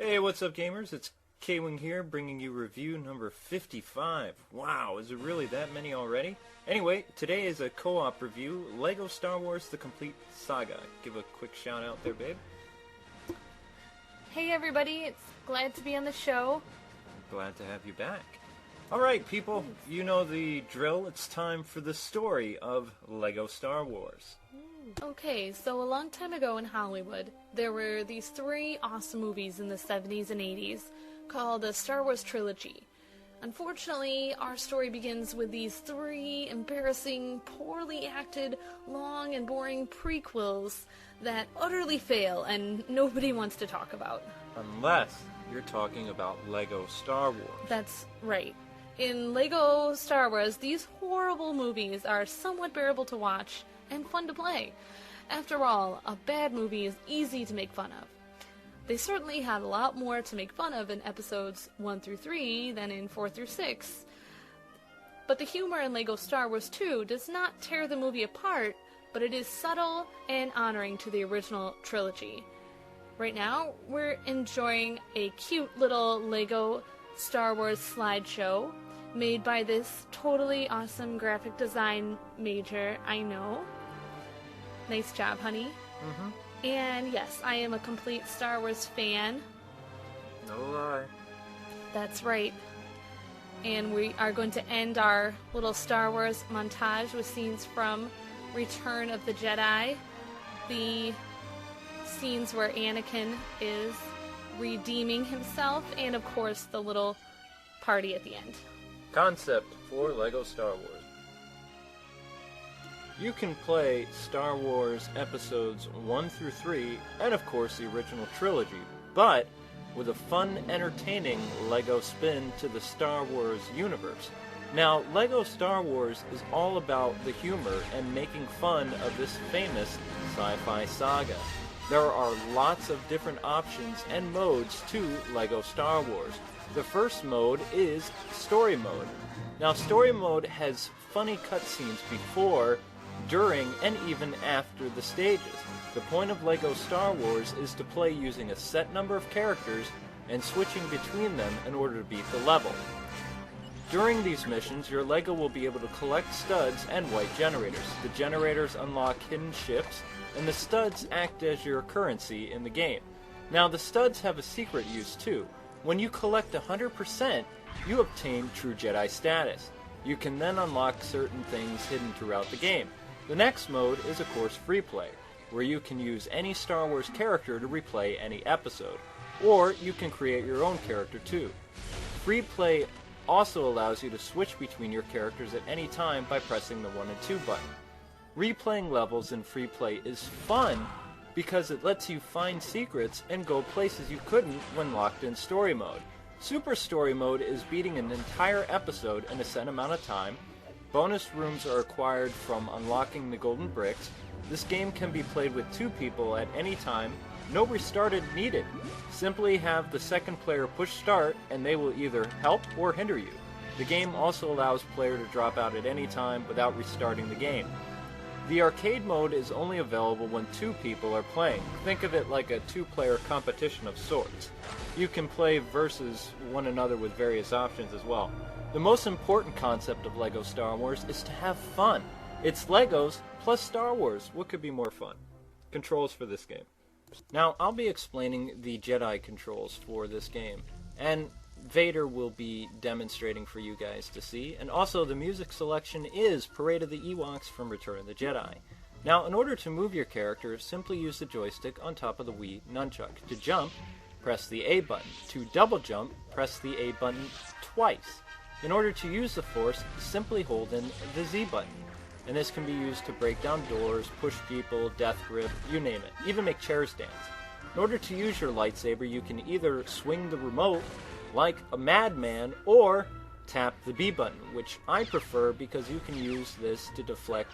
Hey, what's up, gamers? It's K-Wing here, bringing you review number 55. Wow, is it really that many already? Anyway, today is a co-op review, LEGO Star Wars The Complete Saga. Give a quick shout out there, babe. Hey everybody, it's glad to be on the show. Glad to have you back. Alright, people, you know the drill. It's time for the story of LEGO Star Wars. Okay, so a long time ago in Hollywood, there were these three awesome movies in the 70s and 80s called the Star Wars Trilogy. Unfortunately, our story begins with these three embarrassing, poorly acted, long and boring prequels that utterly fail and nobody wants to talk about. Unless you're talking about LEGO Star Wars. That's right. In LEGO Star Wars, these horrible movies are somewhat bearable to watch and fun to play. After all, a bad movie is easy to make fun of. They certainly had a lot more to make fun of in episodes 1 through 3 than in 4 through 6. But the humor in LEGO Star Wars 2 does not tear the movie apart, but it is subtle and honoring to the original trilogy. Right now, we're enjoying a cute little LEGO Star Wars slideshow made by this totally awesome graphic design major, I know. Nice job, honey. Mm-hmm. And yes, I am a complete Star Wars fan. No lie. That's right. And we are going to end our little Star Wars montage with scenes from Return of the Jedi. The scenes where Anakin is redeeming himself, and of course the little party at the end. Concept for LEGO Star Wars. You can play Star Wars episodes 1 through 3, and of course the original trilogy, but with a fun, entertaining LEGO spin to the Star Wars universe. Now, LEGO Star Wars is all about the humor and making fun of this famous sci-fi saga. There are lots of different options and modes to LEGO Star Wars. The first mode is Story Mode. Now, Story Mode has funny cutscenes before, during, and even after the stages. The point of LEGO Star Wars is to play using a set number of characters and switching between them in order to beat the level. During these missions, your LEGO will be able to collect studs and white generators. The generators unlock hidden ships, and the studs act as your currency in the game. Now, the studs have a secret use too. When you collect 100%, you obtain True Jedi status. You can then unlock certain things hidden throughout the game. The next mode is, of course, Free Play, where you can use any Star Wars character to replay any episode. Or you can create your own character too. Free Play also allows you to switch between your characters at any time by pressing the 1 and 2 button. Replaying levels in Free Play is fun because it lets you find secrets and go places you couldn't when locked in Story Mode. Super Story Mode is beating an entire episode in a set amount of time. Bonus rooms are acquired from unlocking the golden bricks. This game can be played with 2 people at any time. No restarted needed. Simply have the second player push start and they will either help or hinder you. The game also allows player to drop out at any time without restarting the game. The arcade mode is only available when 2 people are playing. Think of it like a 2-player competition of sorts. You can play versus one another with various options as well. The most important concept of LEGO Star Wars is to have fun. It's Legos plus Star Wars. What could be more fun? Controls for this game. Now, I'll be explaining the Jedi controls for this game, and Vader will be demonstrating for you guys to see, and also the music selection is Parade of the Ewoks from Return of the Jedi. Now, in order to move your character, simply use the joystick on top of the Wii nunchuck. To jump, press the A button. To double jump, press the A button twice. In order to use the Force, simply hold in the Z button. And this can be used to break down doors, push people, death grip, you name it, even make chairs dance. In order to use your lightsaber, you can either swing the remote like a madman or tap the B button, which I prefer because you can use this to deflect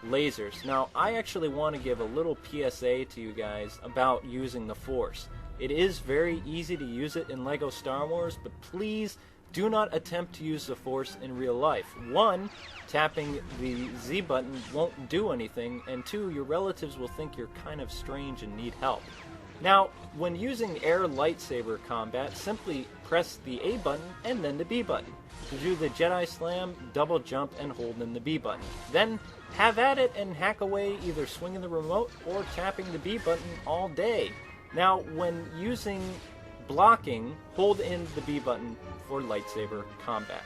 lasers. Now, I actually want to give a little PSA to you guys about using the Force. It is very easy to use it in LEGO Star Wars, but please do not attempt to use the Force in real life. 1, tapping the Z button won't do anything, and 2, your relatives will think you're kind of strange and need help. Now, when using air lightsaber combat, simply press the A button and then the B button. To do the Jedi Slam, double jump and hold in the B button. Then have at it and hack away, either swinging the remote or tapping the B button all day. Now, when using blocking, hold in the B button for lightsaber combat.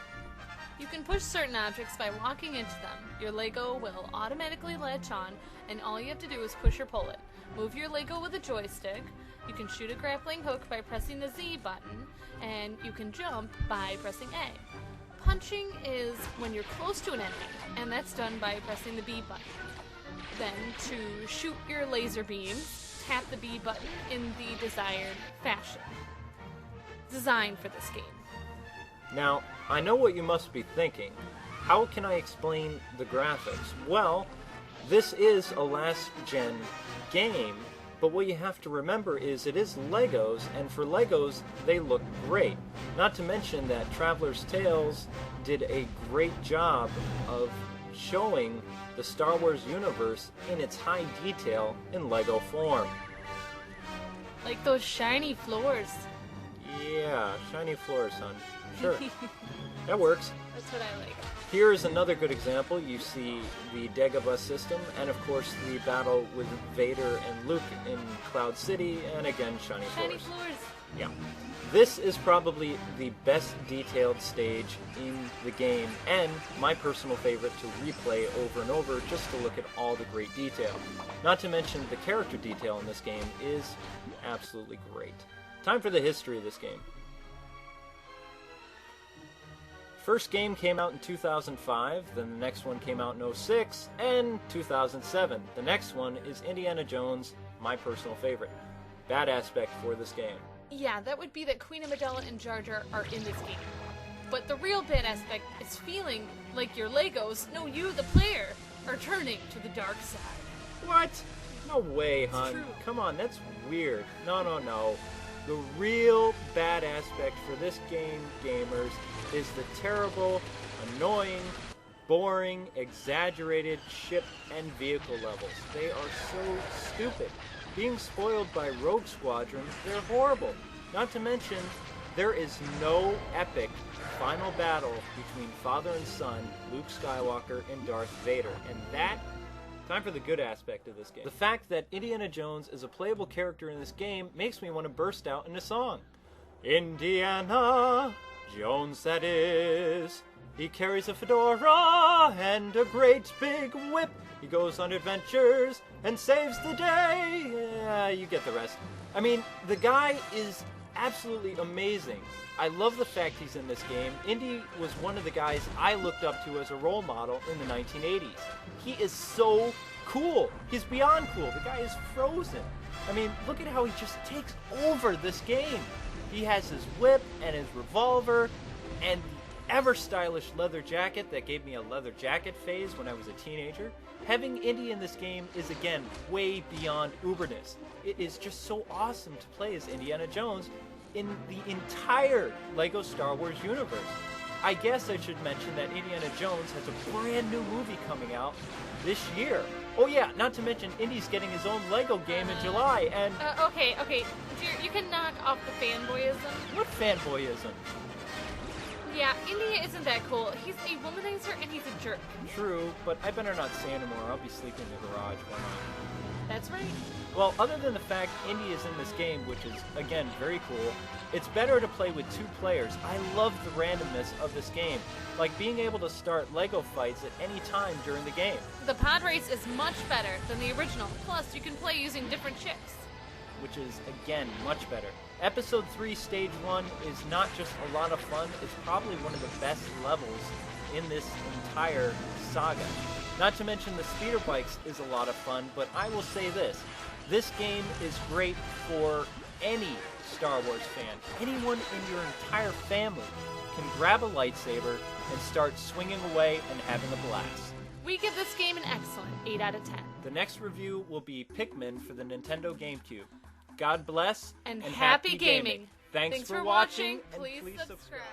You can push certain objects by walking into them. Your Lego will automatically latch on, and all you have to do is push or pull it. Move your Lego with a joystick. You can shoot a grappling hook by pressing the Z button, and you can jump by pressing A. Punching is when you're close to an enemy, and that's done by pressing the B button. Then, to shoot your laser beams, tap the B button in the desired fashion. Designed for this game. Now, I know what you must be thinking. How can I explain the graphics? Well, this is a last-gen game, but what you have to remember is it is Legos, and for Legos, they look great. Not to mention that Traveler's Tales did a great job of showing the Star Wars universe in its high detail in Lego form. Like those shiny floors. Yeah, shiny floors, son. Sure. That works. That's what I like. Here's another good example. You see the Dagobah system, and of course the battle with Vader and Luke in Cloud City, and again, shiny floors. Yeah. This is probably the best detailed stage in the game, and my personal favorite to replay over and over just to look at all the great detail. Not to mention the character detail in this game is absolutely great. Time for the history of this game. First game came out in 2005, then the next one came out in 2006, and 2007. The next one is Indiana Jones, my personal favorite. Bad aspect for this game. Yeah, that would be that Queen Amidala and Jar Jar are in this game. But the real bad aspect is feeling like your Legos, no, you, the player, are turning to the dark side. What? No way, hon. True. Come on, that's weird. No. The real bad aspect for this game, gamers, is the terrible, annoying, boring, exaggerated ship and vehicle levels. They are so stupid. Being spoiled by Rogue Squadron, they're horrible. Not to mention, there is no epic final battle between father and son, Luke Skywalker and Darth Vader. And that, time for the good aspect of this game. The fact that Indiana Jones is a playable character in this game makes me want to burst out into song. Indiana Jones, that is. He carries a fedora and a great big whip. He goes on adventures and saves the day. Yeah, you get the rest. I mean, the guy is absolutely amazing. I love the fact he's in this game. Indy was one of the guys I looked up to as a role model in the 1980s. He is so cool. He's beyond cool. The guy is frozen. I mean, look at how he just takes over this game. He has his whip and his revolver and the ever stylish leather jacket that gave me a leather jacket phase when I was a teenager. Having Indy in this game is, again, way beyond uberness. It is just so awesome to play as Indiana Jones in the entire LEGO Star Wars universe. I guess I should mention that Indiana Jones has a brand new movie coming out this year. Oh yeah, not to mention Indy's getting his own LEGO game in July, and... Okay, dear, you can knock off the fanboyism. What fanboyism? Yeah, Indy isn't that cool. He's a womanizer and he's a jerk. True, but I better not say anymore. I'll be sleeping in the garage. Why not? That's right. Well, other than the fact Indy is in this game, which is, again, very cool, it's better to play with two players. I love the randomness of this game, like being able to start LEGO fights at any time during the game. The pod race is much better than the original, plus you can play using different ships. Which is, again, much better. Episode 3, Stage 1 is not just a lot of fun, it's probably one of the best levels in this entire saga. Not to mention the speeder bikes is a lot of fun, but I will say this. This game is great for any Star Wars fan. Anyone in your entire family can grab a lightsaber and start swinging away and having a blast. We give this game an excellent 8 out of 10. The next review will be Pikmin for the Nintendo GameCube. God bless and happy gaming. Thanks for watching, and please please subscribe.